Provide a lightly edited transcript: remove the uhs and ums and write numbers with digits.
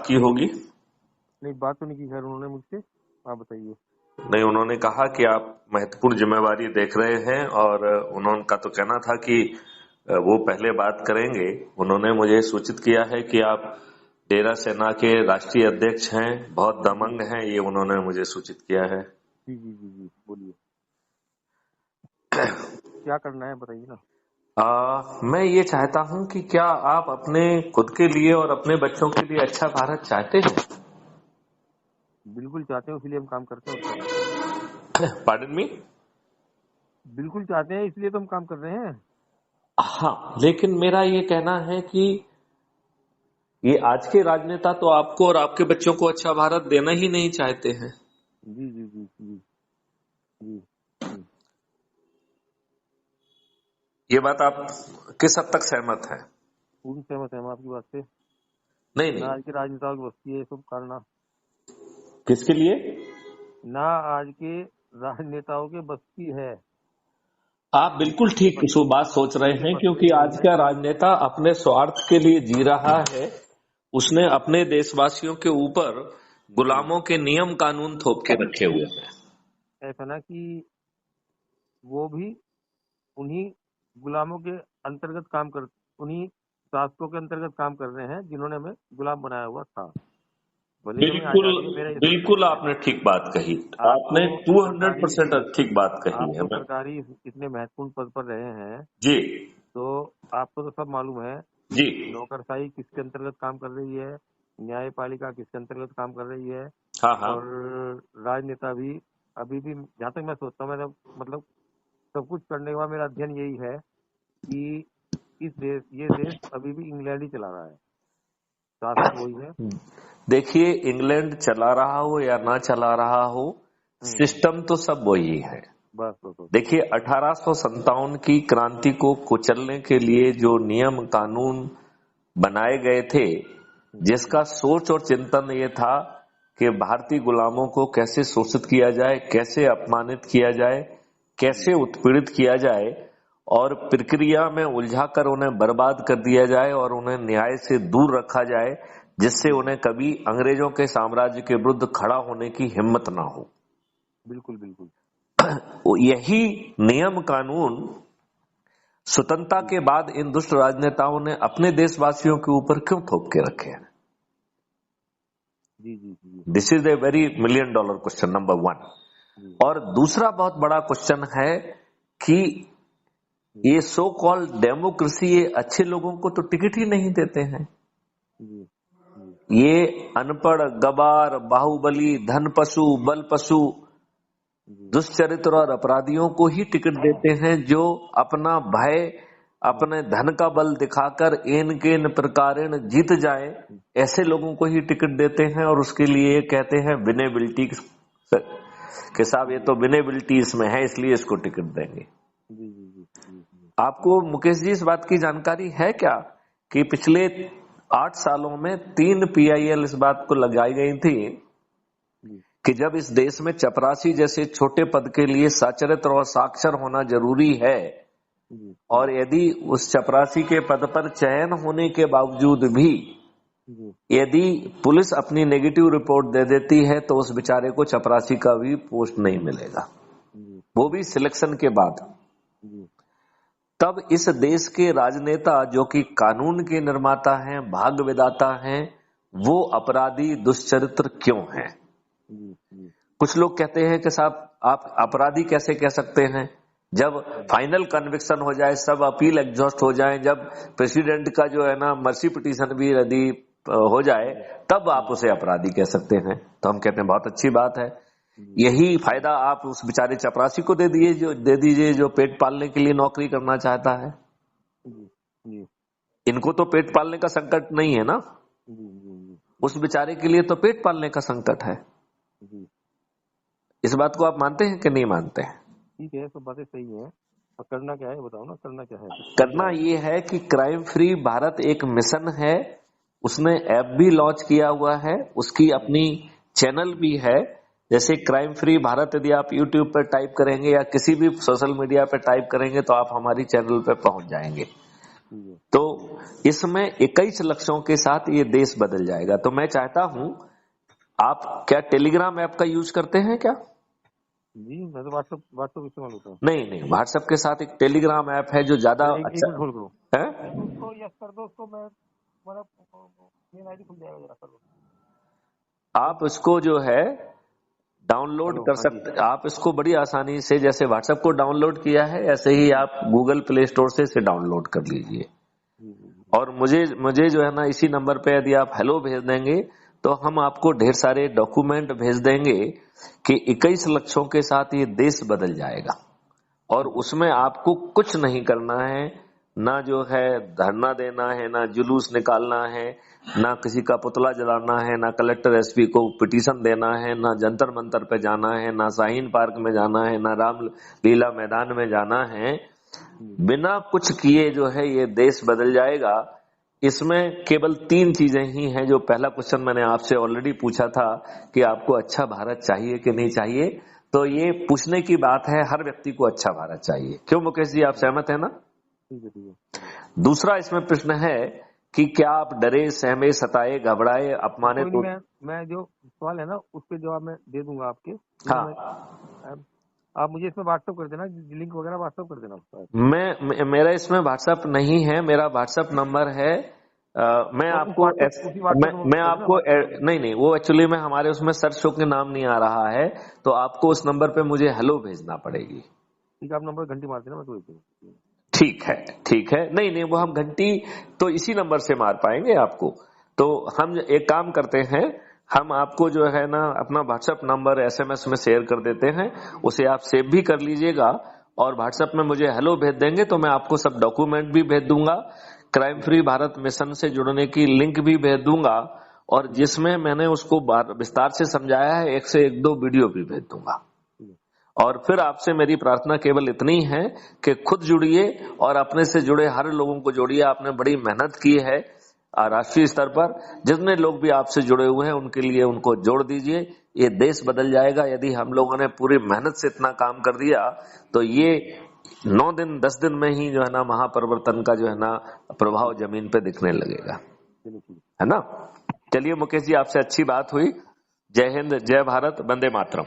की होगी? नहीं, बात तो नहीं की खैर उन्होंने मुझसे। आप बताइए। नहीं, उन्होंने कहा कि आप महत्वपूर्ण जिम्मेवारी देख रहे हैं और उन्होंने तो कहना था कि वो पहले बात करेंगे। उन्होंने मुझे सूचित किया है कि आप डेरा सेना के राष्ट्रीय अध्यक्ष हैं, बहुत दमंग हैं, ये उन्होंने मुझे सूचित किया है। जी जी जी जी, बोलिए क्या करना है बताइए ना। मैं ये चाहता हूं कि क्या आप अपने खुद के लिए और अपने बच्चों के लिए अच्छा भारत चाहते हैं? बिल्कुल चाहते हैं, इसलिए हम काम करते हैं उसका। Pardon me? बिल्कुल चाहते हैं, इसलिए तो हम काम कर रहे हैं। हाँ, लेकिन मेरा ये कहना है कि ये आज के राजनेता तो आपको और आपके बच्चों को अच्छा भारत देना ही नहीं चाहते हैं। जी जी जी जी जी जी। ये बात आप किस हद तक सहमत हैं? पूर्ण सहमत है हम आपकी बात से। नहीं ना नहीं, आज के राजनेताओं की बस्ती है ये सब करना। किसके लिए? ना आज के राजनेताओं के बस्ती है। आप बिल्कुल ठीक बात सोच रहे उनके हैं, बस में क्योंकि नहीं आज है। का राजनेता अपने स्वार्थ के लिए जी रहा है। उसने अपने देशवासियों के ऊपर गुलामों के नियम कानून थोप के रखे हुए हैं। ऐसा ना कि वो भी उन्हीं गुलामों के अंतर्गत काम कर, उन्हीं शासकों के अंतर्गत काम कर रहे हैं जिन्होंने हमें गुलाम बनाया हुआ था। भले ही हमें बिल्कुल आजादी है, मेरा ये बिल्कुल, सोचना है। आपने ठीक बात कही। आपको आपने सरकारी 200% ठीक बात कही आप है। तो सरकारी इतने महत्वपूर्ण पद पर रहे हैं, जी तो आपको तो सब मालूम है। जी। नौकरशाही किसके अंतर्गत काम कर रही है, न्यायपालिका किसके अंतर्गत काम कर रही है, हाँ हाँ। और राजनेता भी अभी भी, जहाँ तक मैं सोचता हूँ, मैंने मतलब सब कुछ करने के बाद मेरा अध्ययन यही है कि ये देश अभी भी इंग्लैंड ही चला रहा है, शासक वही है। देखिए, इंग्लैंड चला रहा हो या ना चला रहा हो, सिस्टम तो सब वही है। बस बस बस। देखिए, 1857 की क्रांति को कुचलने के लिए जो नियम कानून बनाए गए थे, जिसका सोच और चिंतन ये था कि भारतीय गुलामों को कैसे शोषित किया जाए, कैसे अपमानित किया जाए, कैसे उत्पीड़ित किया जाए और प्रक्रिया में उलझाकर उन्हें बर्बाद कर दिया जाए और उन्हें न्याय से दूर रखा जाए, जिससे उन्हें कभी अंग्रेजों के साम्राज्य के विरुद्ध खड़ा होने की हिम्मत ना हो। बिल्कुल बिल्कुल। यही नियम कानून स्वतंत्रता के बाद इन दुष्ट राजनेताओं ने अपने देशवासियों के ऊपर क्यों थोप के रखे हैं? जी जी जी this is a very $1 million question, number 1। जी और दूसरा बहुत बड़ा क्वेश्चन है कि ये सो कॉल्ड डेमोक्रेसी, ये अच्छे लोगों को तो टिकट ही नहीं देते हैं। जी जी ये अनपढ़, गवार, बाहुबली, धन पशु, बल पशु, जी दुष्चरित्र और अपराधियों को ही टिकट देते हैं, जो अपना भय, अपने धन का बल दिखाकर एन केन प्रकारेण जीत जाए, ऐसे लोगों को ही टिकट देते हैं। और उसके लिए कहते हैं विनेबिलिटी के साहब, ये तो विनेबिलिटी इसमें है, इसलिए इसको टिकट देंगे। जी जी जी जी। आपको मुकेश जी इस बात की जानकारी है क्या कि पिछले 8 सालों में 3 PIL इस बात को लगाई गई थी कि जब इस देश में चपरासी जैसे छोटे पद के लिए साक्षरता और साक्षर होना जरूरी है, और यदि उस चपरासी के पद पर चयन होने के बावजूद भी यदि पुलिस अपनी नेगेटिव रिपोर्ट दे देती है, तो उस बेचारे को चपरासी का भी पोस्ट नहीं मिलेगा, वो भी सिलेक्शन के बाद। तब इस देश के राजनेता, जो कि कानून के निर्माता हैं, भाग्य विधाता हैं, वो अपराधी दुष्चरित्र क्यों हैं? कुछ लोग कहते हैं कि साहब आप अपराधी कैसे कह सकते हैं? जब फाइनल कन्विक्शन हो जाए, सब अपील एग्जॉस्ट हो जाए, जब प्रेसिडेंट का जो है ना मर्सी पिटीशन भी यदि हो जाए, तब आप उसे अपराधी कह सकते हैं। तो हम कहते हैं बहुत अच्छी बात है। यही फायदा आप उस बेचारे चपरासी को दे दीजिए जो पेट पालने के लिए नौकरी करना चाहता है। इनको तो पेट पालने का संकट नहीं है ना, उस बेचारे के लिए तो पेट पालने का संकट है। इस बात को आप मानते हैं कि नहीं मानते हैं? ठीक है, सब बातें सही है। और करना क्या है बताओ ना, करना क्या है? करना ये है कि क्राइम फ्री भारत एक मिशन है, उसने ऐप भी लॉन्च किया हुआ है, उसकी अपनी चैनल भी है। जैसे क्राइम फ्री भारत यदि आप यूट्यूब पर टाइप करेंगे या किसी भी सोशल मीडिया पर टाइप करेंगे, तो आप हमारी चैनल पर पहुंच जाएंगे। तो इसमें 21 लक्ष्यों के साथ ये देश बदल जाएगा। तो मैं चाहता हूं, आप क्या टेलीग्राम ऐप का यूज करते हैं क्या? जी मैं तो व्हाट्सएप इस्तेमाल होता है। नहीं, व्हाट्सएप के साथ एक टेलीग्राम ऐप है जो ज्यादा एक अच्छा मिनट होल्ड करो, है। उसको यस कर दो, उसको मैं मेरा मेल आईडी खुल जाएगा, जरा कर दो। आप इसको जो है डाउनलोड कर हाँ जी। सकते, आप इसको बड़ी आसानी से, जैसे व्हाट्सएप को डाउनलोड किया है ऐसे ही आप गूगल प्ले स्टोर से इसे डाउनलोड कर लीजिए। और मुझे जो है ना, इसी नंबर पे यदि आप हेलो भेज देंगे तो हम आपको ढेर सारे डॉक्यूमेंट भेज देंगे कि 21 लक्ष्यों के साथ ये देश बदल जाएगा। और उसमें आपको कुछ नहीं करना है, ना जो है धरना देना है, ना जुलूस निकालना है, ना किसी का पुतला जलाना है, ना कलेक्टर एसपी को पिटीशन देना है, ना जंतर मंतर पे जाना है, ना शाहीन पार्क में जाना है, ना राम लीला मैदान में जाना है। बिना कुछ किए जो है ये देश बदल जाएगा। इसमें केवल 3 चीजें ही हैं। जो पहला क्वेश्चन मैंने आपसे ऑलरेडी पूछा था कि आपको अच्छा भारत चाहिए कि नहीं चाहिए, तो ये पूछने की बात है, हर व्यक्ति को अच्छा भारत चाहिए। क्यों मुकेश जी, आप सहमत है ना? ठीक है। दूसरा इसमें प्रश्न है कि क्या आप डरे, सहमे, सताए, घबराए, अपमानित कोई नहीं, मैं जो सवाल है ना उस पर जवाब मैं दे दूंगा आपके। हाँ, आप मुझे इसमें व्हाट्सएप कर देना, लिंक वगैरह व्हाट्सएप कर देना उसका। मेरा इसमें व्हाट्सएप नहीं है। मेरा व्हाट्सएप नंबर है, मैं तो आपको मैं आपको नहीं, वो एक्चुअली में हमारे उसमें सर्च शो के नाम नहीं आ रहा है, तो आपको उस नंबर पे मुझे हेलो भेजना पड़ेगी। ठीक है, आप नंबर घंटी मार देना, मैं तो ठीक है। नहीं, वो हम घंटी तो इसी नंबर से मार पाएंगे आपको। तो हम एक काम करते हैं, हम आपको जो है ना अपना व्हाट्सएप नंबर एसएमएस में शेयर कर देते हैं, उसे आप सेव भी कर लीजिएगा और व्हाट्सएप में मुझे हेलो भेज देंगे तो मैं आपको सब डॉक्यूमेंट भी भेज दूंगा, क्राइम फ्री भारत मिशन से जुड़ने की लिंक भी भेज दूंगा, और जिसमें मैंने उसको विस्तार से समझाया है 1 से 1-2 वीडियो भी भेज दूंगा। और फिर आपसे मेरी प्रार्थना केवल इतनी है कि खुद जुड़िए और अपने से जुड़े हर लोगों को जोड़िए। आपने बड़ी मेहनत की है राष्ट्रीय स्तर पर, जितने लोग भी आपसे जुड़े हुए हैं उनके लिए उनको जोड़ दीजिए। ये देश बदल जाएगा। यदि हम लोगों ने पूरी मेहनत से इतना काम कर दिया तो ये 9 दिन 10 दिन में ही जो है ना महापरिवर्तन का जो है ना प्रभाव जमीन पे दिखने लगेगा, है ना। चलिए मुकेश जी, आपसे अच्छी बात हुई। जय हिंद, जय भारत, वंदे मातरम।